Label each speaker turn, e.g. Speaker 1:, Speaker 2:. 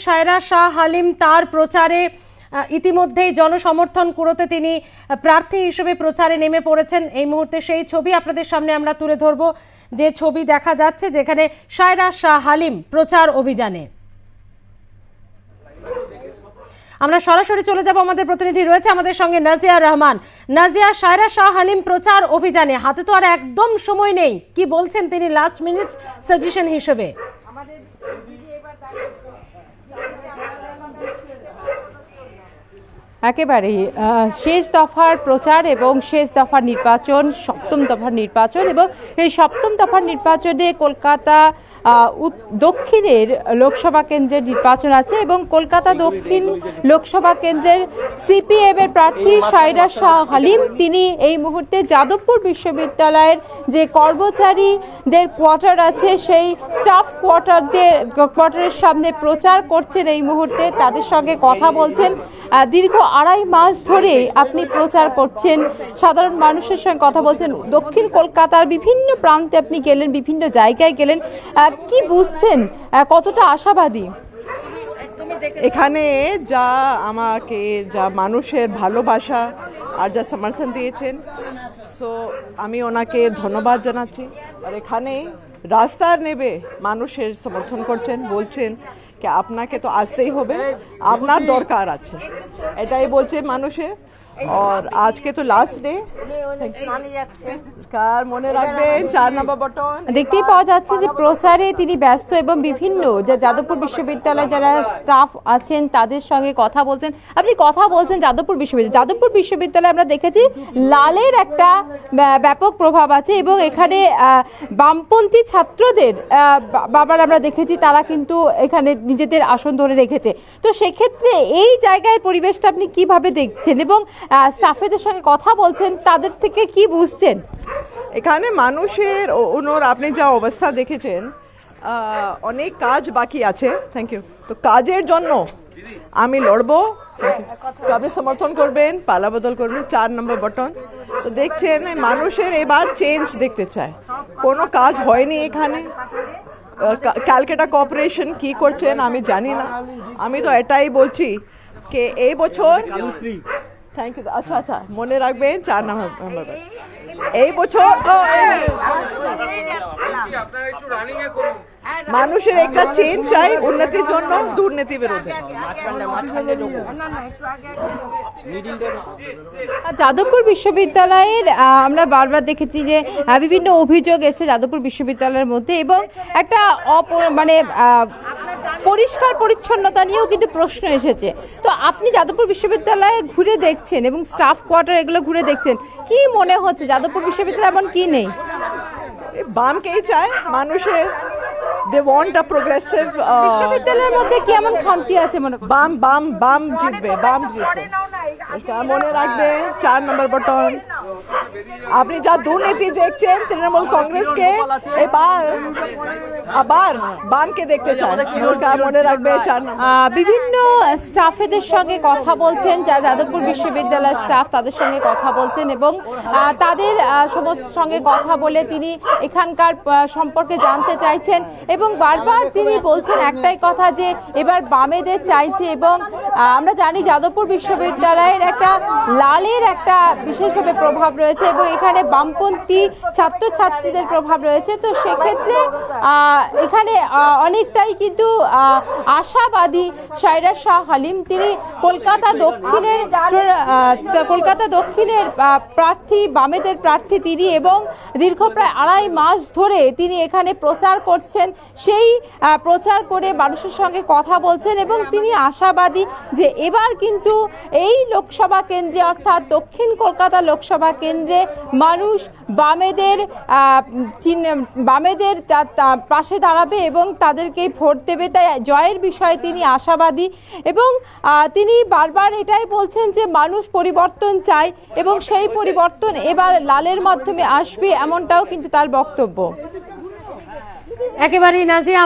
Speaker 1: শায়রা শাহ হালিম তার প্রচারে ইতিমধ্যেই জনসমর্থন কুড়োতে তিনি প্রার্থী হিসেবে প্রচারে নেমে পড়েছেন। এই মুহূর্তে সেই ছবি আপনাদের সামনে আমরা তুলে ধরব, যে ছবি দেখা যাচ্ছে যেখানে শায়রা শাহ হালিম প্রচার অভিযানে। আমরা সরাসরি চলে যাব, আমাদের প্রতিনিধি রয়েছে আমাদের সঙ্গে নাজিয়া রহমান। নাজিয়া, শায়রা শাহ হালিম প্রচার অভিযানে, হাতে তো আর একদম সময় নেই, কি বলছেন তিনি লাস্ট মিনিট সাজেশন হিসেবে?
Speaker 2: একেবারেই শেষ দফার প্রচার এবং শেষ দফার নির্বাচন, সপ্তম দফার নির্বাচন, এবং এই সপ্তম দফার নির্বাচনে কলকাতা দক্ষিণের লোকসভা কেন্দ্রের নির্বাচন আছে এবং কলকাতা দক্ষিণ লোকসভা কেন্দ্রের সিপিএম এর প্রার্থী শায়রা শাহ হালিম তিনি এই মুহূর্তে যাদবপুর বিশ্ববিদ্যালয়ের যে কর্মচারীদের কোয়ার্টার আছে সেই স্টাফ কোয়ার্টারের সামনে প্রচার করছেন। এই মুহূর্তে তাদের সঙ্গে কথা বলছেন। দীর্ঘ 2.5 মাস ধরে আপনি প্রচার করছেন, সাধারণ মানুষের সঙ্গে কথা বলছেন, দক্ষিণ কলকাতার বিভিন্ন প্রান্তে আপনি গেলেন, বিভিন্ন জায়গায় গেলেন, কি বুঝছেন, কতটা আশাবাদী?
Speaker 3: এখানে যা আমাকে যা মানুষের ভালোবাসা আর যা সমর্থন দিয়েছেন, সো আমি ওনাকে ধন্যবাদ জানাচ্ছি। আর এখানে রাস্তার নেবে মানুষের সমর্থন করছেন, বলছেন কি আপনাকে তো আসতেই হবে, আপনার দরকার আছে, এটাই বলছে মানুষে। আর আজকে তো লাস্ট ডে, কার মনে রাখবেন 4 নম্বর বটন।
Speaker 2: দেখতেই পাওয়া যাচ্ছে যে প্রচারে তিনি ব্যস্ত এবং বিভিন্ন যাদবপুর বিশ্ববিদ্যালয়ে যারা স্টাফ আছেন তাদের সঙ্গে কথা বলছেন। আপনি কথা বলছেন যাদবপুর বিশ্ববিদ্যালয়ে আমরা দেখেছি লালের একটা ব্যাপক প্রভাব আছে এবং এখানে বামপন্থী ছাত্রদের বাবার আমরা দেখেছি তারা কিন্তু এখানে নিজেদের আসন ধরে রেখেছে। তো সেক্ষেত্রে এই জায়গায় পরিবেশটা আপনি কিভাবে দেখছেন এবং স্টাফেদের সঙ্গে কথা বলছেন, তাদের থেকে কি বুঝছেন?
Speaker 3: এখানে মানুষের ওনার আপনি যা অবস্থা দেখেছেন, অনেক কাজ বাকি আছে। Thank you. তো কাজের জন্য আমি লড়বো, আপনি সমর্থন করবেন, পালা বদল করবেন, 4 নম্বর বটন। তো দেখছেন মানুষের এবার চেঞ্জ দেখতে চায়, কোনো কাজ হয়নি এখানে। ক্যালকাটা কর্পোরেশন কি করছেন আমি জানি না, আমি তো এটাই বলছি যে এই বছর, থ্যাংক ইউ, আচ্ছা মনে রাখবেন 4 নম্বর এই বছর মানুষের একটা চেঞ্জ চাই, উন্নতির জন্য, দুর্নীতি বিরোধী।
Speaker 2: যাদবপুর বিশ্ববিদ্যালয়ের আমরা বারবার দেখেছি যে বিভিন্ন অভিযোগ এসেছে যাদবপুর বিশ্ববিদ্যালয়ের মধ্যে এবং একটা মানে পরিষ্কার পরিচ্ছন্নতা নিয়েও কিন্তু প্রশ্ন এসেছে। তো আপনি যাদবপুর বিশ্ববিদ্যালয়ে ঘুরে দেখছেন এবং স্টাফ কোয়ার্টার এগুলো ঘুরে দেখছেন, কি মনে হচ্ছে যাদবপুর বিশ্ববিদ্যালয়ে এমন কি নেই?
Speaker 3: বামকেই চায় মানুষের, they want a progressive
Speaker 2: বিশ্ববিদ্যালয়ের মধ্যে কি এমন খামতি আছে মনে করেন?
Speaker 3: বাম জিতবে, মনে রাখবে 4 নম্বর বটন। আপনি যা দুর্নীতি দেখছেন তৃণমূল কংগ্রেসকে, এবার আবার বামকে দেখতে চান, মনে রাখবে 4 নম্বর।
Speaker 2: বিভিন্ন স্টাফেদের সঙ্গে কথা বলছেন, যা যাদবপুর বিশ্ববিদ্যালয়ের স্টাফ তাদের সঙ্গে কথা বলছেন এবং তাদের সমস্ত সঙ্গে কথা বলে তিনি এখানকার সম্পর্কে জানতে চাইছেন এবং বারবার তিনি বলছেন একটাই কথা যে এবার বামেদের চাইছে। এবং আমরা জানি যাদবপুর বিশ্ববিদ্যালয়ের একটা লালের একটা বিশেষভাবে প্রভাব রয়েছে এবং এখানে বামপন্থী ছাত্রছাত্রীদের প্রভাব রয়েছে। তো সেক্ষেত্রে এখানে অনেকটাই কিন্তু আশাবাদী শায়রা শাহ হালিম। তিনি কলকাতা দক্ষিণের প্রার্থী, বামেদের প্রার্থী তিনি, এবং দীর্ঘ প্রায় 2.5 মাস ধরে তিনি এখানে প্রচার করছেন। সেই প্রচার করে মানুষের সঙ্গে কথা বলছেন এবং তিনি আশাবাদী যে এবার কিন্তু এই লোকসভা কেন্দ্রে অর্থাৎ দক্ষিণ কলকাতা লোকসভা কেন্দ্রে মানুষ বামেদের পাশে দাঁড়াবে এবং তাদেরকেই ভোট দেবে, তাই জয়ের বিষয়ে তিনি আশাবাদী। এবং তিনি বারবার এটাই বলছেন যে মানুষ পরিবর্তন চায় এবং সেই পরিবর্তন এবার লালের মাধ্যমে আসবে, এমনটাও কিন্তু তার বক্তব্য।
Speaker 1: একেবারেই নাজিয়া।